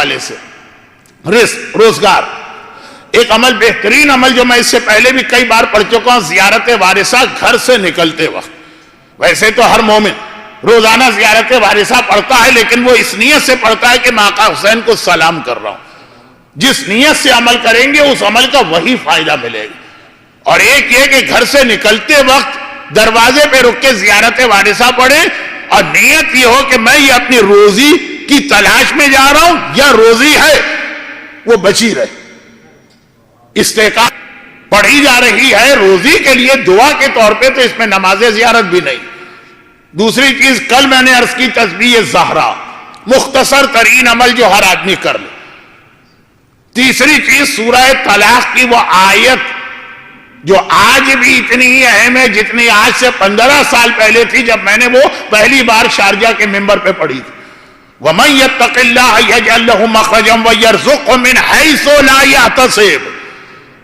حوالے سے رزق روزگار. ایک عمل بہترین عمل جو میں اس سے پہلے بھی کئی بار پڑھ چکا ہوں, زیارت وارثہ گھر سے نکلتے وقت. ویسے تو ہر مومن روزانہ زیارت وارثہ پڑھتا ہے, لیکن وہ اس نیت سے پڑھتا ہے کہ میں آقا حسین کو سلام کر رہا ہوں. جس نیت سے عمل کریں گے اس عمل کا وہی فائدہ ملے گا. اور ایک یہ کہ گھر سے نکلتے وقت دروازے پہ رک کے زیارت وارثہ پڑھیں, اور نیت یہ ہو کہ میں یہ اپنی روزی کی تلاش میں جا رہا ہوں, یا روزی ہے وہ بچی رہے. استحقاق پڑھی جا رہی ہے روزی کے لیے دعا کے طور پہ, تو اس میں نماز زیارت بھی نہیں. دوسری چیز, کل میں نے عرض کی تسبیح زہرا, مختصر ترین عمل جو ہر آدمی کر لے. تیسری چیز, سورہ طلاق کی وہ آیت جو آج بھی اتنی ہی اہم ہے جتنی آج سے 15 سال پہلے تھی جب میں نے وہ پہلی بار شارجہ کے ممبر پہ پڑھی تھی. وَمَن يَتَّقِ اللَّهَ يَجْعَل لَّهُ مَخْرَجًا وَيَرْزُقْهُ مِنْ حَيْثُ لَا يَحْتَسِبُ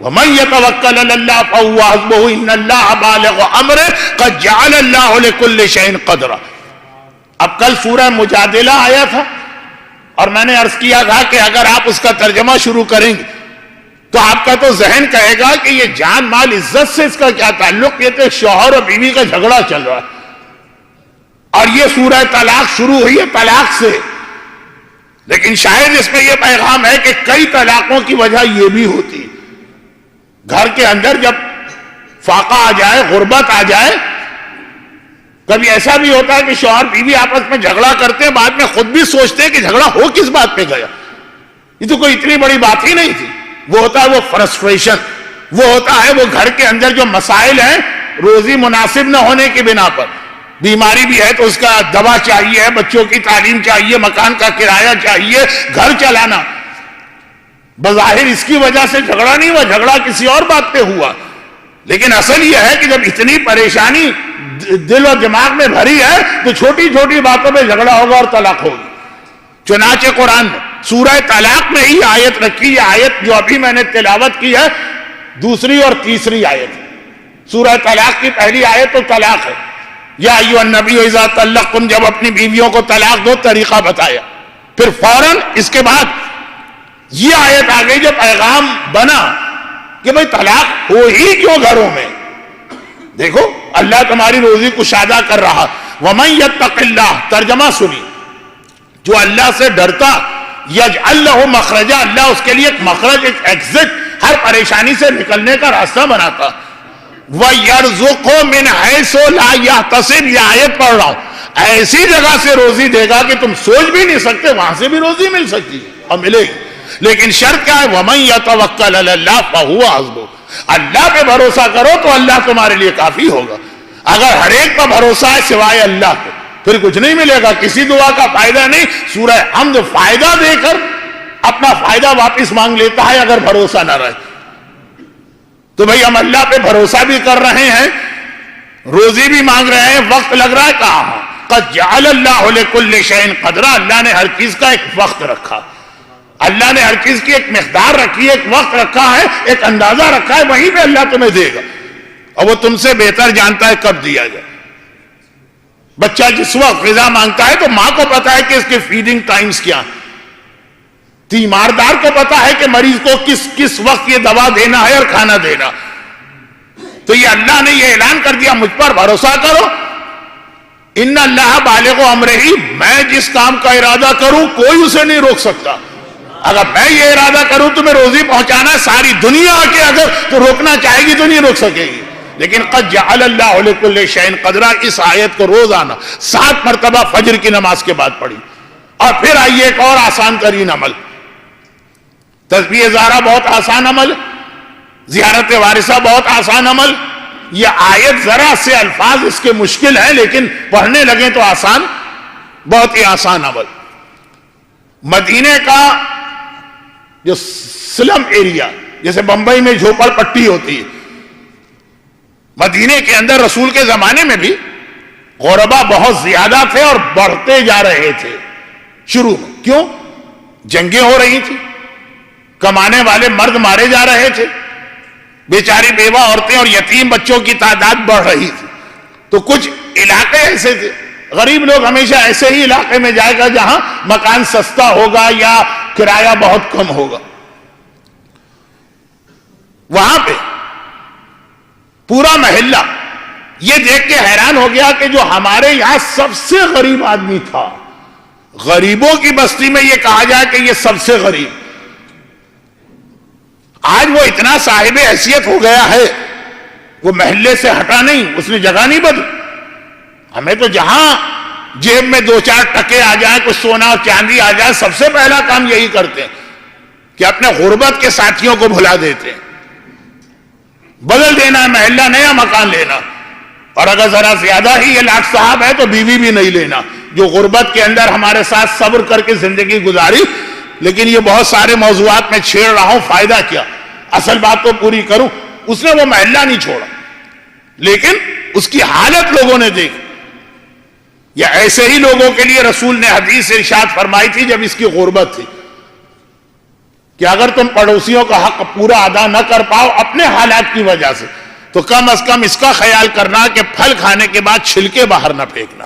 وَمَن يَتَوَكَّلْ عَلَى اللَّهِ فَهُوَ حَسْبُهُ إِنَّ اللَّهَ بَالِغُ أَمْرِهِ قَدْ جَعَلَ اللَّهُ لِكُلِّ شَيْءٍ قَدْرًا. اب کل سورہ مجادلہ آیا تھا اور میں نے عرض کیا تھا کہ اگر آپ اس کا ترجمہ شروع کریں گے تو آپ کا تو ذہن کہے گا کہ یہ جان مال عزت سے اس کا کیا تعلق. یہ تو شوہر اور بیوی کا جھگڑا چل رہا ہے, اور یہ سورہ طلاق شروع ہوئی ہے طلاق سے. لیکن شاید اس میں یہ پیغام ہے کہ کئی طلاقوں کی وجہ یہ بھی ہوتی ہے. گھر کے اندر جب فاقہ آ جائے, غربت آ جائے, کبھی ایسا بھی ہوتا ہے کہ شوہر بیوی آپس میں جھگڑا کرتے ہیں, بعد میں خود بھی سوچتے ہیں کہ جھگڑا ہو کس بات پہ گیا, یہ تو کوئی اتنی بڑی بات ہی نہیں تھی. وہ ہوتا ہے وہ فرسٹریشن, وہ ہوتا ہے وہ گھر کے اندر جو مسائل ہیں روزی مناسب نہ ہونے کی بنا پر. بیماری بھی ہے تو اس کا دوا چاہیے, بچوں کی تعلیم چاہیے, مکان کا کرایہ چاہیے, گھر چلانا. بظاہر اس کی وجہ سے جھگڑا نہیں ہوا, جھگڑا کسی اور بات پہ ہوا. لیکن اصل یہ ہے کہ جب اتنی پریشانی دل اور دماغ میں بھری ہے تو چھوٹی چھوٹی باتوں پہ جھگڑا ہوگا اور طلاق ہوگی. چنانچہ قرآن میں سورہ طلاق میں ہی آیت رکھی. یہ آیت جو ابھی میں نے تلاوت کی ہے دوسری اور تیسری آیت. سورہ طلاق کی پہلی آیت تو طلاق ہے, یا ایھا النبی اذا طلقتم, جب اپنی بیویوں کو طلاق دو, طریقہ بتایا. پھر فوراً اس کے بعد یہ آیت آ گئی جو پیغام بنا کہ بھئی طلاق ہو ہی کیوں گھروں میں. دیکھو اللہ تمہاری روزی کشادہ کر رہا. وَمَن يَتَّقِ اللَّهَ, ترجمہ سنی, جو اللہ سے ڈرتا, یجعل لہ مخرجا, اللہ اس کے لیے ایک مخرج, ایک ایگزٹ, ہر پریشانی سے نکلنے کا راستہ بناتا. وَيَرْزُقْهُ مِنْ حَيْثُ لَا يَحْتَسِبُ, یہ آیت پڑھ رہا ہوں, ایسی جگہ سے روزی دے گا کہ تم سوچ بھی نہیں سکتے, وہاں سے بھی روزی مل سکتی ہے اور ملے گی. لیکن شرط کیا ہے, وَمَن يَتَوَكَّلْ عَلَى اللَّهِ فَهُوَ حَسْبُهُ, اللہ پہ بھروسہ کرو تو اللہ تمہارے لیے کافی ہوگا. اگر ہر ایک پر بھروسہ ہے سوائے اللہ کے پھر کچھ نہیں ملے گا, کسی دعا کا فائدہ نہیں. سورہ حمد فائدہ دے کر اپنا فائدہ واپس مانگ لیتا ہے اگر بھروسہ نہ رہے. تو بھئی ہم اللہ پہ بھروسہ بھی کر رہے ہیں, روزی بھی مانگ رہے ہیں, وقت لگ رہا ہے کہاں. قد جعل اللہ لکل شیء قدرا, اللہ نے ہر چیز کا ایک وقت رکھا, اللہ نے ہر چیز کی ایک مقدار رکھی ہے, ایک وقت رکھا ہے, ایک اندازہ رکھا ہے, وہیں پہ اللہ تمہیں دے گا. اور وہ تم سے بہتر جانتا ہے کب دیا جائے. بچہ جس وقت غذا مانگتا ہے تو ماں کو پتا ہے کہ اس کے فیڈنگ ٹائمز کیا ہیں, تیماردار کو پتا ہے کہ مریض کو کس وقت یہ دوا دینا ہے اور کھانا دینا. تو یہ اللہ نے یہ اعلان کر دیا, مجھ پر بھروسہ کرو, ان اللہ بالغ امرہ, میں جس کام کا ارادہ کروں کوئی اسے نہیں روک سکتا. اگر میں یہ ارادہ کروں تمہیں روزی پہنچانا ہے, ساری دنیا آ کے اگر تو روکنا چاہے گی تو نہیں روک سکے گی. لیکن قد جعل اللہ لکل شیء قدرا, اس آیت کو روزانہ 7 مرتبہ فجر کی نماز کے بعد پڑھی. اور پھر آئیے ایک اور آسان ترین عمل, تسبیح زہرا بہت آسان عمل, زیارت وارثہ بہت آسان عمل. یہ آیت ذرا سے الفاظ اس کے مشکل ہیں لیکن پڑھنے لگیں تو آسان, بہت ہی آسان عمل. مدینے کا جو سلم ایریا, جیسے بمبئی میں جھوپڑ پٹی ہوتی ہے, مدینے کے اندر رسول کے زمانے میں بھی غربا بہت زیادہ تھے اور بڑھتے جا رہے تھے شروع میں. کیوں؟ جنگیں ہو رہی تھی, کمانے والے مرد مارے جا رہے تھے, بیچاری بیوہ عورتیں اور یتیم بچوں کی تعداد بڑھ رہی تھی. تو کچھ علاقے ایسے تھے, غریب لوگ ہمیشہ ایسے ہی علاقے میں جائے گا جہاں مکان سستا ہوگا یا کرایہ بہت کم ہوگا. وہاں پہ پورا محلہ یہ دیکھ کے حیران ہو گیا کہ جو ہمارے یہاں سب سے غریب آدمی تھا، غریبوں کی بستی میں یہ کہا جائے کہ یہ سب سے غریب، آج وہ اتنا صاحب حیثیت ہو گیا ہے، وہ محلے سے ہٹا نہیں، اس نے جگہ نہیں بدلی. ہمیں تو جہاں جیب میں 2-4 ٹکے آ جائیں، کچھ سونا اور چاندی آ جائے، سب سے پہلا کام یہی کرتے ہیں کہ اپنے غربت کے ساتھیوں کو بھلا دیتے ہیں. بدل دینا ہے محلہ، نیا مکان لینا، اور اگر ذرا زیادہ ہی یہ لاٹ صاحب ہے تو بیوی بھی نہیں لینا، جو غربت کے اندر ہمارے ساتھ صبر کر کے زندگی گزاری. لیکن یہ بہت سارے موضوعات میں چھیڑ رہا ہوں، فائدہ کیا، اصل بات تو پوری کروں. اس نے وہ محلہ نہیں چھوڑا، لیکن اس کی حالت لوگوں نے دیکھی. یا ایسے ہی لوگوں کے لیے رسول نے حدیث ارشاد فرمائی تھی جب اس کی غربت تھی کہ اگر تم پڑوسیوں کا حق پورا ادا نہ کر پاؤ اپنے حالات کی وجہ سے، تو کم از کم اس کا خیال کرنا کہ پھل کھانے کے بعد چھلکے باہر نہ پھینکنا.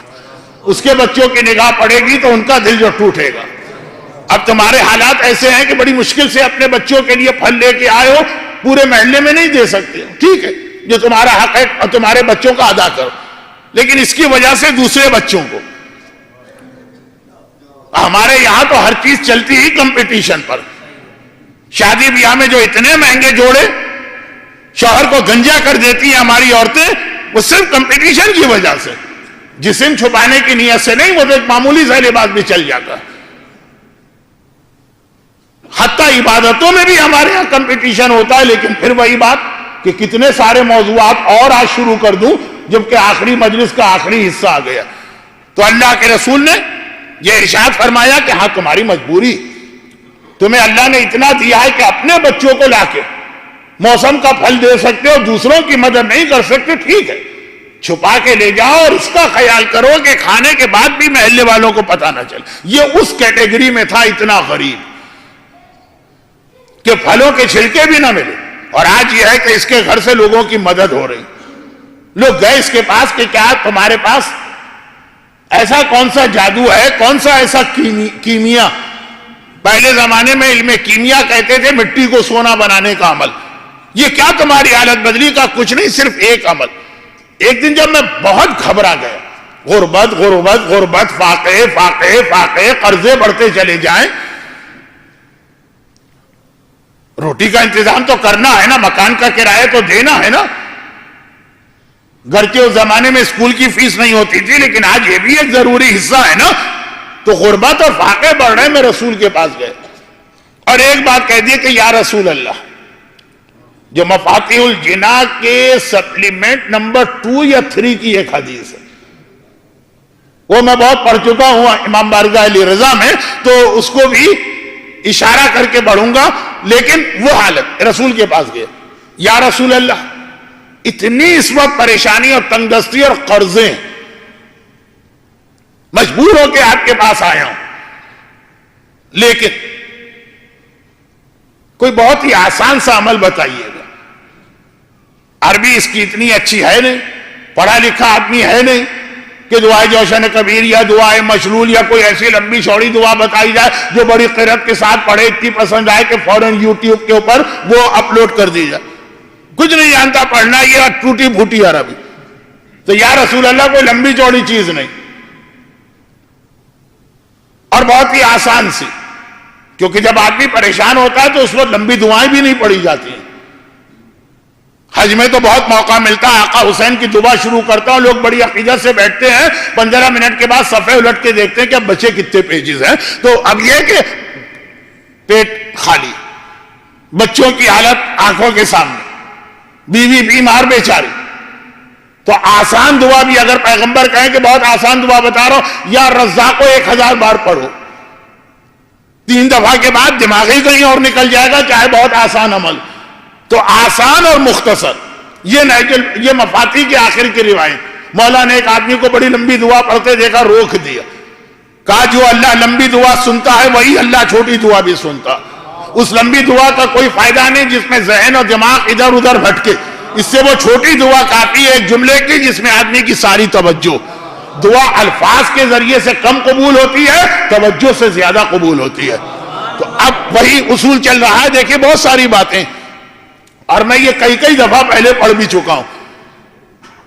اس کے بچوں کی نگاہ پڑے گی تو ان کا دل جو ٹوٹے گا. اب تمہارے حالات ایسے ہیں کہ بڑی مشکل سے اپنے بچوں کے لیے پھل لے کے آئے ہو، پورے محلے میں نہیں دے سکتے، ٹھیک ہے، جو تمہارا حق ہے اور تمہارے بچوں کا ادا کرو، لیکن اس کی وجہ سے دوسرے بچوں کو. ہمارے یہاں تو ہر چیز چلتی ہی کمپٹیشن پر. شادی بیاہ میں جو اتنے مہنگے جوڑے شوہر کو گنجا کر دیتی ہیں ہماری عورتیں، وہ صرف کمپٹیشن کی وجہ سے، جسم چھپانے کی نیت سے نہیں، وہ تو ایک معمولی سا لباس بھی چل جاتا. حتیٰ عبادتوں میں بھی ہمارے یہاں کمپٹیشن ہوتا ہے. لیکن پھر وہی بات کہ کتنے سارے موضوعات اور آج شروع کر دوں جبکہ آخری مجلس کا آخری حصہ آ گیا. تو اللہ کے رسول نے یہ ارشاد فرمایا کہ ہاں تمہاری مجبوری، تمہیں اللہ نے اتنا دیا ہے کہ اپنے بچوں کو لا کے موسم کا پھل دے سکتے ہو، دوسروں کی مدد نہیں کر سکتے، ٹھیک ہے، چھپا کے لے جاؤ اور اس کا خیال کرو کہ کھانے کے بعد بھی محلے والوں کو پتہ نہ چلے. یہ اس کیٹیگری میں تھا، اتنا غریب کہ پھلوں کے چھلکے بھی نہ ملے. اور آج یہ ہے کہ اس کے گھر سے لوگوں کی مدد ہو رہی. لوگ گئے اس کے پاس کہ کیا تمہارے پاس ایسا کون سا جادو ہے، کون سا ایسا کیمیا. پہلے زمانے میں علم کیمیا کہتے تھے مٹی کو سونا بنانے کا عمل. یہ کیا تمہاری حالت بدلی؟ کا کچھ نہیں، صرف ایک عمل. ایک دن جب میں بہت گھبرا گیا، غربت غربت غربت، فاقے فاقے فاقے، قرضے بڑھتے چلے جائیں. روٹی کا انتظام تو کرنا ہے نا، مکان کا کرایہ تو دینا ہے نا. گھر کے اس زمانے میں اسکول کی فیس نہیں ہوتی تھی، لیکن آج یہ بھی ایک ضروری حصہ ہے نا. تو غربت اور فاقے بڑھ رہے، میں رسول کے پاس گئے اور ایک بات کہہ دی کہ یا رسول اللہ، جو مفاتیح الجناح کے سپلیمنٹ نمبر 2 یا 3 کی ایک حدیث ہے، وہ میں بہت پڑھ چکا ہوں امام بارگاہ علی رضا میں، تو اس کو بھی اشارہ کر کے بڑھوں گا. لیکن وہ حالت، رسول کے پاس گئے، یا رسول اللہ اتنی اس وقت پریشانی اور تنگ دستی اور قرضیں، مجبور ہو کے آپ کے پاس آیا ہوں، لیکن کوئی بہت ہی آسان سا عمل بتائیے گا. عربی اس کی اتنی اچھی ہے نہیں، پڑھا لکھا آدمی ہے نہیں کہ دعائے جوشن کبیر یا دعائے مشلول یا کوئی ایسی لمبی چوڑی دعا بتائی جائے جو بڑی قرت کے ساتھ پڑھے، اتنی پسند آئے کہ فوراً یوٹیوب کے اوپر وہ اپلوڈ کر دی جائے. کچھ نہیں جانتا پڑھنا، یہ ٹوٹی پھوٹی عربی. تو یا رسول اللہ کوئی لمبی چوڑی چیز نہیں اور بہت ہی آسان سی، کیونکہ جب آدمی پریشان ہوتا ہے تو اس وقت لمبی دعائیں بھی نہیں پڑھی جاتی ہیں. حج میں تو بہت موقع ملتا ہے، آقا حسین کی دعا شروع کرتا ہوں، لوگ بڑی عقیدت سے بیٹھتے ہیں، 15 منٹ کے بعد صفحے الٹ کے دیکھتے ہیں کہ اب بچے کتنے پیجز ہیں. تو اب یہ کہ پیٹ خالی، بچوں کی حالت آنکھوں کے سامنے، بیوی بیمار بیچاری. تو آسان دعا بھی اگر پیغمبر کہیں کہ بہت آسان دعا بتا رہا ہوں، یا رزاقو 1000 بار پڑھو، 3 دفعہ کے بعد دماغ ہی کہیں اور نکل جائے گا، چاہے بہت آسان عمل. تو آسان اور مختصر، یہ مفاتیح کے آخر کی روایت. مولا نے ایک آدمی کو بڑی لمبی دعا پڑھتے دیکھا، روک دیا، کہا جو اللہ لمبی دعا سنتا ہے وہی اللہ چھوٹی دعا بھی سنتا. اس لمبی دعا کا کوئی فائدہ نہیں جس میں ذہن اور دماغ ادھر ادھر بھٹکے، اس سے وہ چھوٹی دعا کافی ہے ایک جملے کی جس میں آدمی کی ساری توجہ. دعا الفاظ کے ذریعے سے کم قبول ہوتی ہے، توجہ سے زیادہ قبول ہوتی ہے. تو اب وہی اصول چل رہا ہے. دیکھیں بہت ساری باتیں، اور میں یہ کئی دفعہ پہلے پڑھ بھی چکا ہوں.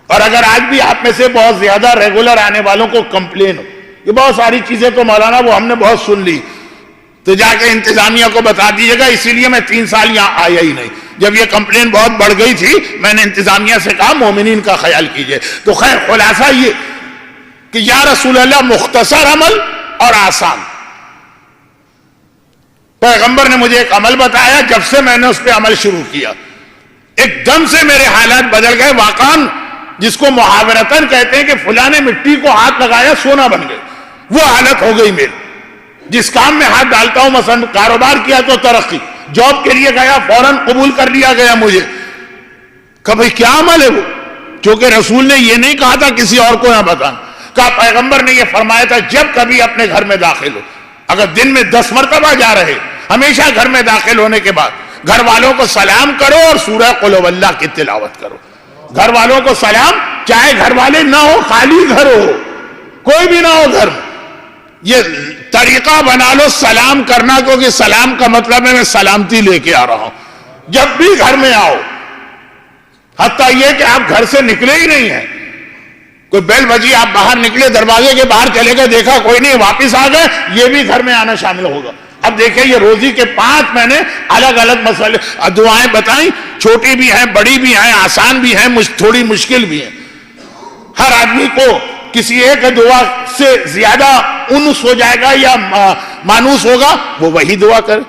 اور اگر آج بھی آپ میں سے بہت زیادہ ریگولر آنے والوں کو کمپلین ہو یہ بہت ساری چیزیں تو مولانا وہ ہم نے بہت سن لی، تو جا کے انتظامیہ کو بتا دیجیے گا. اسی لیے میں 3 سال یہاں آیا ہی نہیں. جب یہ کمپلین بہت بڑھ گئی تھی میں نے انتظامیہ سے کہا مومنین کا خیال کیجئے. تو خیر خلاصہ یہ کہ یا رسول اللہ مختصر عمل اور آسان. پیغمبر نے مجھے ایک عمل بتایا، جب سے میں نے اس پہ عمل شروع کیا ایک دم سے میرے حالات بدل گئے. واقعاً جس کو محاورتاً کہتے ہیں کہ فلاں نے مٹی کو ہاتھ لگایا سونا بن گئے، وہ حالت ہو گئی میری. جس کام میں ہاتھ ڈالتا ہوں، مثلا کاروبار کیا تو ترقی، جاب کے لیے گیا فوراً قبول کر لیا گیا مجھے. کہ بھئی کیا عمل ہے وہ؟ چونکہ رسول نے یہ نہیں کہا تھا کسی اور کو نہ بتانا، کہا پیغمبر نے یہ فرمایا تھا جب کبھی اپنے گھر میں داخل ہو، اگر دن میں 10 مرتبہ جا رہے، ہمیشہ گھر میں داخل ہونے کے بعد گھر والوں کو سلام کرو اور سورہ قل هو اللہ کی تلاوت کرو. گھر والوں کو سلام، چاہے گھر والے نہ ہو، خالی گھر ہو، کوئی بھی نہ ہو گھر میں، یہ طریقہ بنا لو سلام کرنا، کیونکہ سلام کا مطلب ہے میں سلامتی لے کے آ رہا ہوں. جب بھی گھر میں آؤ، حتیٰ یہ کہ آپ گھر سے نکلے ہی نہیں ہیں، کوئی بیل بجی آپ باہر نکلے، دروازے کے باہر چلے گئے، دیکھا کوئی نہیں، واپس آ گئے، یہ بھی گھر میں آنا شامل ہوگا. اب دیکھیں یہ روزی کے 5 میں نے الگ الگ مسئلے دعائیں بتائیں، چھوٹی بھی ہیں، بڑی بھی ہیں، آسان بھی ہیں، تھوڑی مشکل بھی ہیں. ہر آدمی کو کسی ایک دعا سے زیادہ انس ہو جائے گا یا مانوس ہوگا، وہ وہی دعا کرے.